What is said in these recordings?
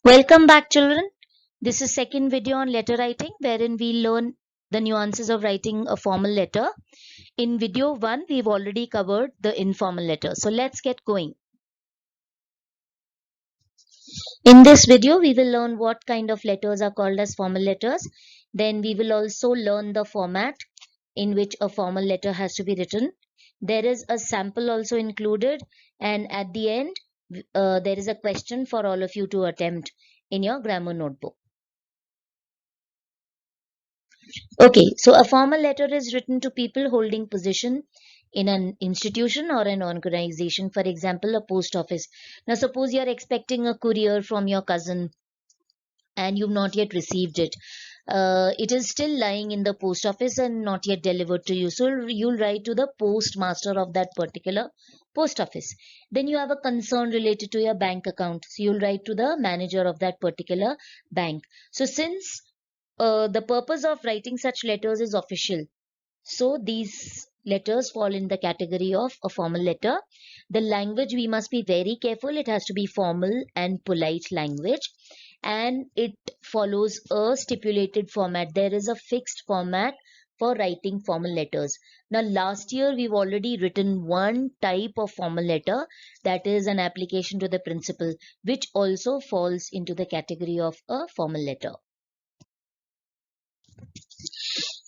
Welcome back, children. This is second video on letter writing, wherein we learn the nuances of writing a formal letter. In video 1, we've already covered the informal letter. So let's get going. In this video, we will learn what kind of letters are called as formal letters. Then we will also learn the format in which a formal letter has to be written. There is a sample also included, and at the end, there is a question for all of you to attempt in your grammar notebook. Okay, so a formal letter is written to people holding position in an institution or an organization, for example, a post office. Now, suppose you are expecting a courier from your cousin and you've not yet received it. It is still lying in the post office and not yet delivered to you. So, you'll write to the postmaster of that particular post office. Then you have a concern related to your bank account. So, you'll write to the manager of that particular bank. So, since the purpose of writing such letters is official. So these letters fall in the category of a formal letter. The language, we must be very careful. It has to be formal and polite language, and it follows a stipulated format. There is a fixed format for writing formal letters. Now, last year we've already written one type of formal letter, that is an application to the principal, which also falls into the category of a formal letter.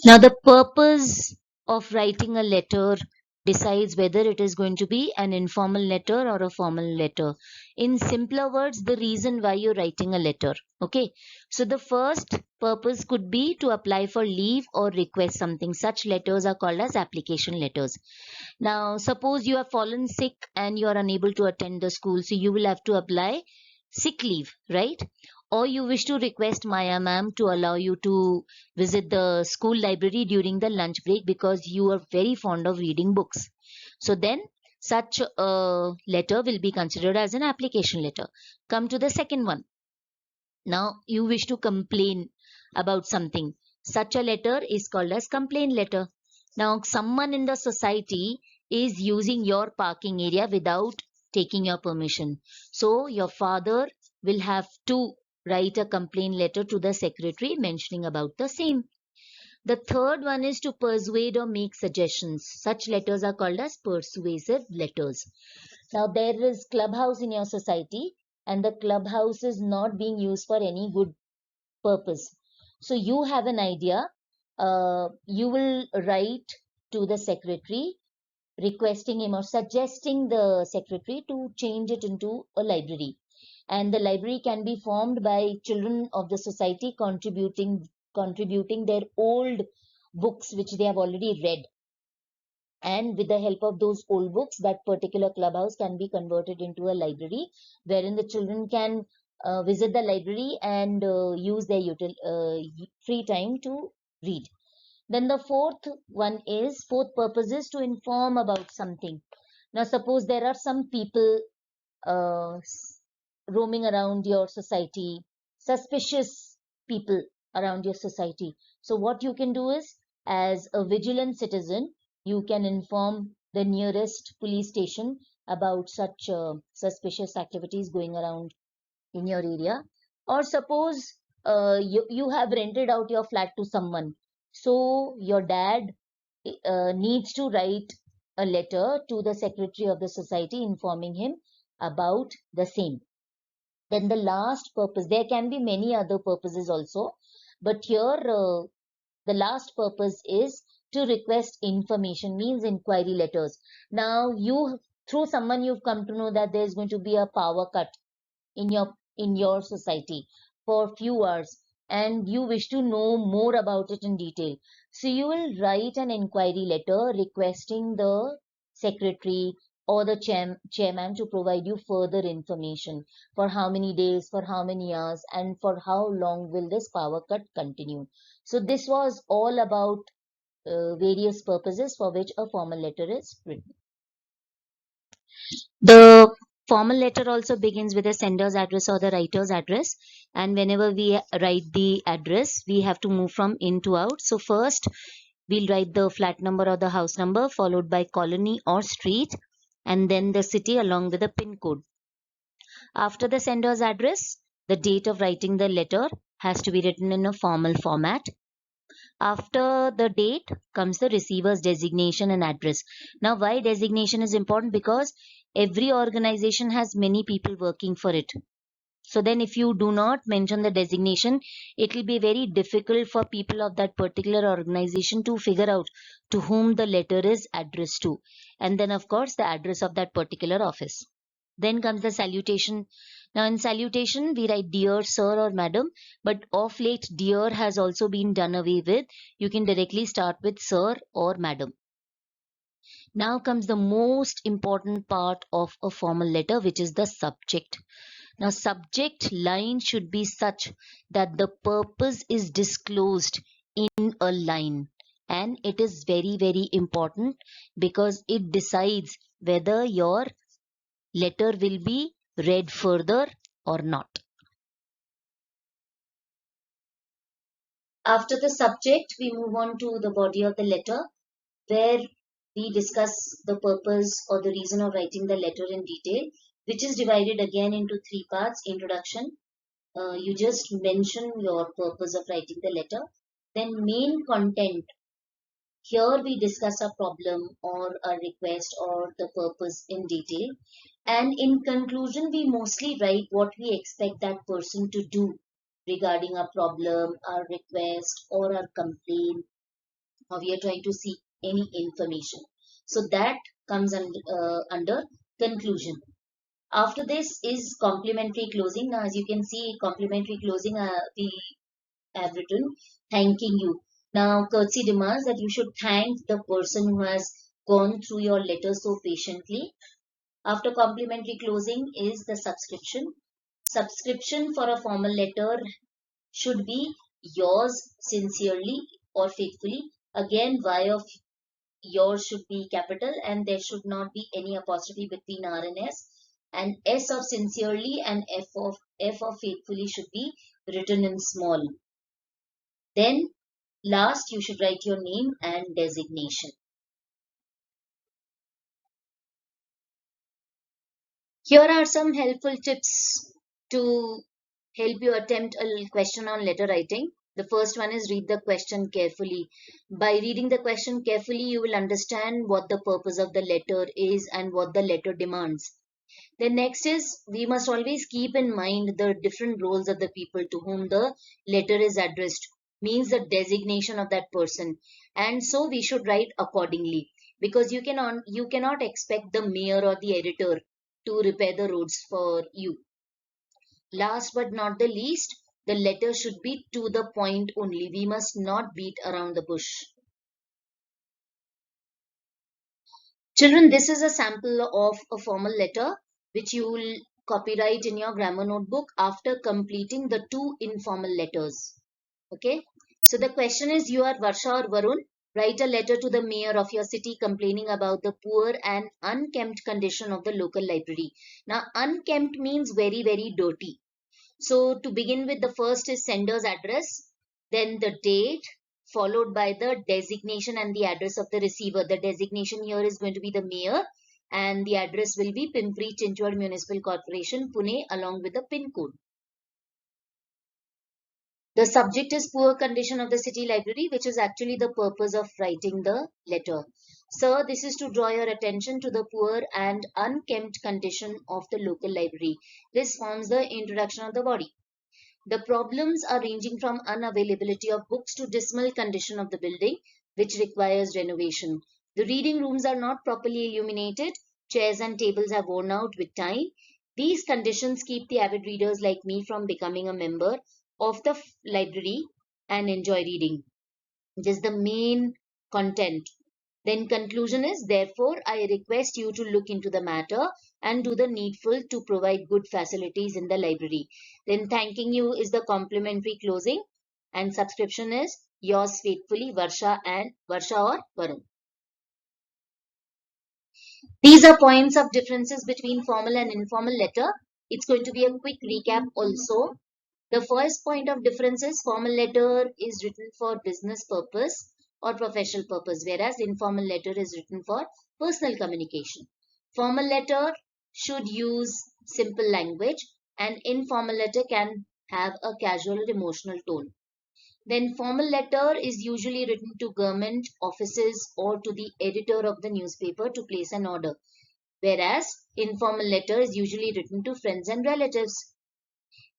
Now, the purpose of writing a letter decides whether it is going to be an informal letter or a formal letter. In simpler words, the reason why you're writing a letter. Okay, so the first purpose could be to apply for leave or request something. Such letters are called as application letters. Now, suppose you have fallen sick and you are unable to attend the school, so you will have to apply sick leave, right? Or you wish to request Maya ma'am to allow you to visit the school library during the lunch break because you are very fond of reading books. So then such a letter will be considered as an application letter. Come to the second one. Now you wish to complain about something. Such a letter is called as complaint letter. Now someone in the society is using your parking area without taking your permission. So your father will have to write a complaint letter to the secretary mentioning about the same. The third one is to persuade or make suggestions. Such letters are called as persuasive letters. Now there is clubhouse in your society and the clubhouse is not being used for any good purpose. So you have an idea. You will write to the secretary requesting him or suggesting the secretary to change it into a library, and the library can be formed by children of the society contributing their old books which they have already read, and with the help of those old books that particular clubhouse can be converted into a library wherein the children can visit the library and use their free time to read. Then the fourth purpose is to inform about something. Now suppose there are some people uh, roaming around your society, suspicious people around your society. So what you can do is, as a vigilant citizen, you can inform the nearest police station about such suspicious activities going around in your area. Or suppose you have rented out your flat to someone. So your dad needs to write a letter to the secretary of the society informing him about the same. Then the last purpose, there can be many other purposes also, but here the last purpose is to request information, means inquiry letters. Now through someone you've come to know that there's going to be a power cut in your society for few hours and you wish to know more about it in detail. So you will write an inquiry letter requesting the secretary or the chairman to provide you further information, for how many days, for how many hours, and for how long will this power cut continue. So this was all about various purposes for which a formal letter is written. The formal letter also begins with the sender's address or the writer's address. And whenever we write the address, we have to move from in to out. So first, we'll write the flat number or the house number, followed by colony or street, and then the city along with the pin code. After the sender's address, the date of writing the letter has to be written in a formal format. After the date comes the receiver's designation and address. Now, why designation is important? Because every organization has many people working for it. So then if you do not mention the designation, it will be very difficult for people of that particular organization to figure out to whom the letter is addressed to. And then of course the address of that particular office. Then comes the salutation. Now in salutation we write dear sir or madam, but of late dear has also been done away with. You can directly start with sir or madam. Now comes the most important part of a formal letter, which is the subject. Now, subject line should be such that the purpose is disclosed in a line, and it is very, very important because it decides whether your letter will be read further or not. After the subject, we move on to the body of the letter, where we discuss the purpose or the reason of writing the letter in detail, which is divided again into three parts: introduction, you just mention your purpose of writing the letter. Then main content. Here we discuss a problem or a request or the purpose in detail. And in conclusion, we mostly write what we expect that person to do regarding a problem, a request, or a complaint, or we are trying to seek any information. So that comes under conclusion. After this is complimentary closing. Now, as you can see, complimentary closing, we have written thanking you. Now, courtesy demands that you should thank the person who has gone through your letter so patiently. After complimentary closing is the subscription. Subscription for a formal letter should be yours sincerely or faithfully. Again, Y of yours should be capital and there should not be any apostrophe between R and S. And S of sincerely and F of faithfully should be written in small. Then last you should write your name and designation. Here are some helpful tips to help you attempt a question on letter writing. The first one is read the question carefully. By reading the question carefully, you will understand what the purpose of the letter is and what the letter demands. The next is we must always keep in mind the different roles of the people to whom the letter is addressed, means the designation of that person. And so we should write accordingly because you cannot expect the mayor or the editor to repair the roads for you. Last but not the least, the letter should be to the point only. We must not beat around the bush. Children, this is a sample of a formal letter which you will copyright in your grammar notebook after completing the two informal letters. Okay. So the question is, you are Varsha or Varun. Write a letter to the mayor of your city complaining about the poor and unkempt condition of the local library. Now, unkempt means very, very dirty. So to begin with, the first is sender's address, then the date, followed by the designation and the address of the receiver. The designation here is going to be the mayor and the address will be Pimpri Chinchwad Municipal Corporation, Pune, along with the pin code. The subject is poor condition of the city library, which is actually the purpose of writing the letter. Sir, this is to draw your attention to the poor and unkempt condition of the local library. This forms the introduction of the body. The problems are ranging from unavailability of books to dismal condition of the building, which requires renovation. The reading rooms are not properly illuminated. Chairs and tables have worn out with time. These conditions keep the avid readers like me from becoming a member of the library and enjoy reading. This is the main content. Then conclusion is, therefore, I request you to look into the matter and do the needful to provide good facilities in the library. Then thanking you is the complimentary closing and subscription is yours faithfully, Varsha or Varun. These are points of differences between formal and informal letter. It's going to be a quick recap also. The first point of difference is formal letter is written for business purpose or professional purpose, whereas informal letter is written for personal communication. Formal letter should use simple language. An informal letter can have a casual or emotional tone. The informal letter is usually written to government offices or to the editor of the newspaper to place an order, whereas informal letter is usually written to friends and relatives.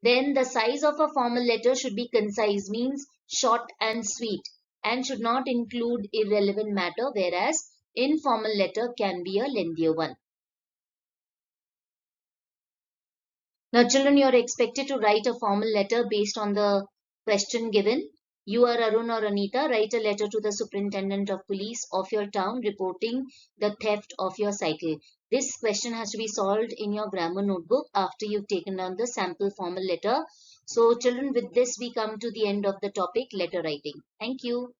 Then the size of a formal letter should be concise, means short and sweet, and should not include irrelevant matter, whereas informal letter can be a lengthier one. Now, children, you are expected to write a formal letter based on the question given. You are Arun or Anita. Write a letter to the superintendent of police of your town reporting the theft of your cycle. This question has to be solved in your grammar notebook after you've taken down the sample formal letter. So, children, with this, we come to the end of the topic letter writing. Thank you.